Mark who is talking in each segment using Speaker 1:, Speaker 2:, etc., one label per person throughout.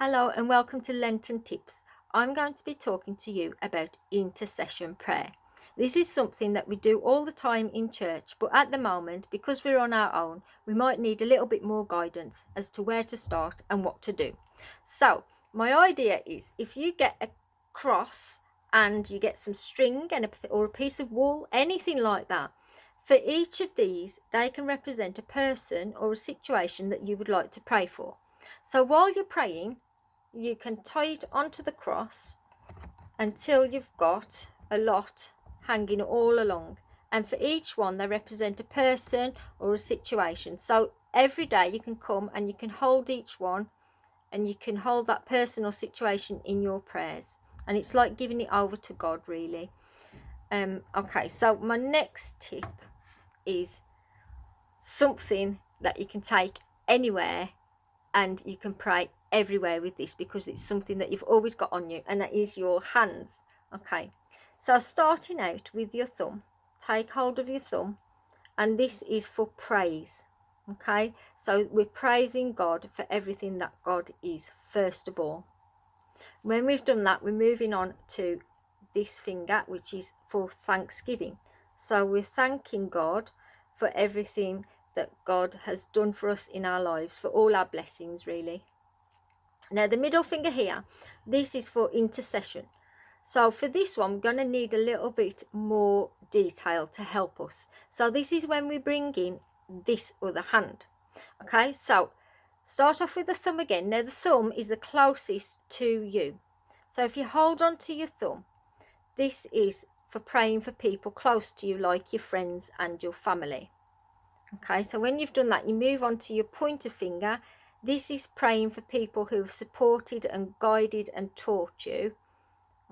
Speaker 1: Hello and welcome to Lenten Tips. I'm going to be talking to you about intercession prayer. This is something that we do all the time in church, but at the moment, because we're on our own, we might need a little bit more guidance as to where to start and what to do. So my idea is, if you get a cross and you get some string or a piece of wool, anything like that, for each of these, they can represent a person or a situation that you would like to pray for. So while you're praying, you can tie it onto the cross until you've got a lot hanging all along, and for each one they represent a person or a situation. So every day you can come and you can hold each one, and you can hold that person or situation in your prayers, and it's like giving it over to God, really. Okay, so my next tip is something that you can take anywhere and you can pray everywhere with this, because it's something that you've always got on you, and that is your hands. Okay, so starting out with your thumb, take hold of your thumb, and this is for praise. Okay, so we're praising God for everything that God is first of all. When we've done that, we're moving on to this finger, which is for thanksgiving. So we're thanking God for everything that God has done for us in our lives, for all our blessings, really. Now the middle finger here, this is for intercession. So for this one, we're going to need a little bit more detail to help us. So this is when we bring in this other hand. Okay, so start off with the thumb again. Now the thumb is the closest to you. So if you hold on to your thumb, this is for praying for people close to you, like your friends and your family. Okay, so when you've done that, you move on to your pointer finger. This is praying for people who have supported and guided and taught you.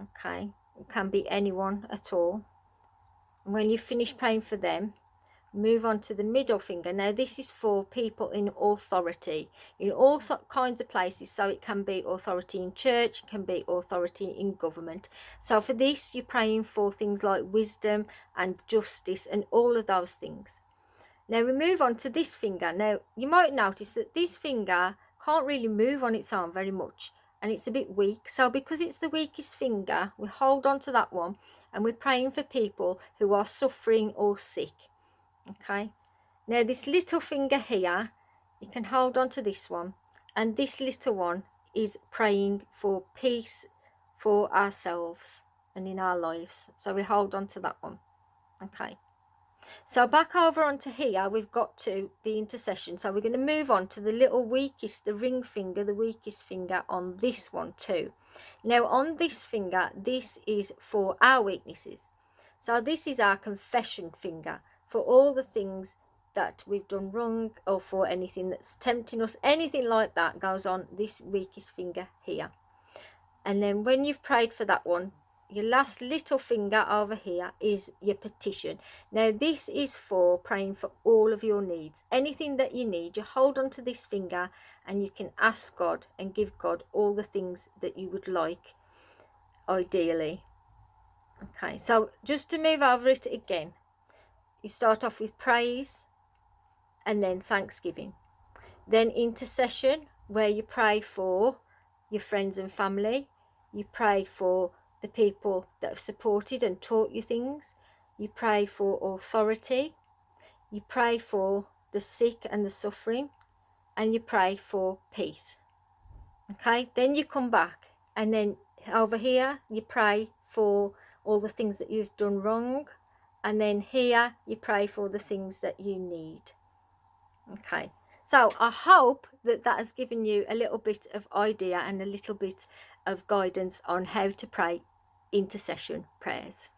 Speaker 1: Okay, it can be anyone at all. And when you finish praying for them, move on to the middle finger. Now this is for people in authority in all kinds of places. So it can be authority in church, it can be authority in government. So for this, you're praying for things like wisdom and justice and all of those things. Now we move on to this finger. Now you might notice that this finger can't really move on its own very much, and it's a bit weak. So because it's the weakest finger, we hold on to that one, and we're praying for people who are suffering or sick. Okay, now this little finger here, you can hold on to this one, and this little one is praying for peace for ourselves and in our lives. So we hold on to that one. Okay, so back over onto here, we've got to the intercession. So we're going to move on to the little weakest, the ring finger, the weakest finger on this one too. Now on this finger, this is for our weaknesses. So this is our confession finger for all the things that we've done wrong, or for anything that's tempting us, anything like that goes on this weakest finger here. And then when you've prayed for that one, your last little finger over here is your petition. Now this is for praying for all of your needs. Anything that you need, you hold on to this finger and you can ask God and give God all the things that you would like, ideally. Okay, so just to move over it again, you start off with praise and then thanksgiving, then intercession, where you pray for your friends and family, you pray for the people that have supported and taught you things, you pray for authority, you pray for the sick and the suffering, and you pray for peace. Okay, then you come back, and then over here you pray for all the things that you've done wrong, and then here you pray for the things that you need. Okay, so I hope that has given you a little bit of idea and a little bit of guidance on how to pray intercession prayers.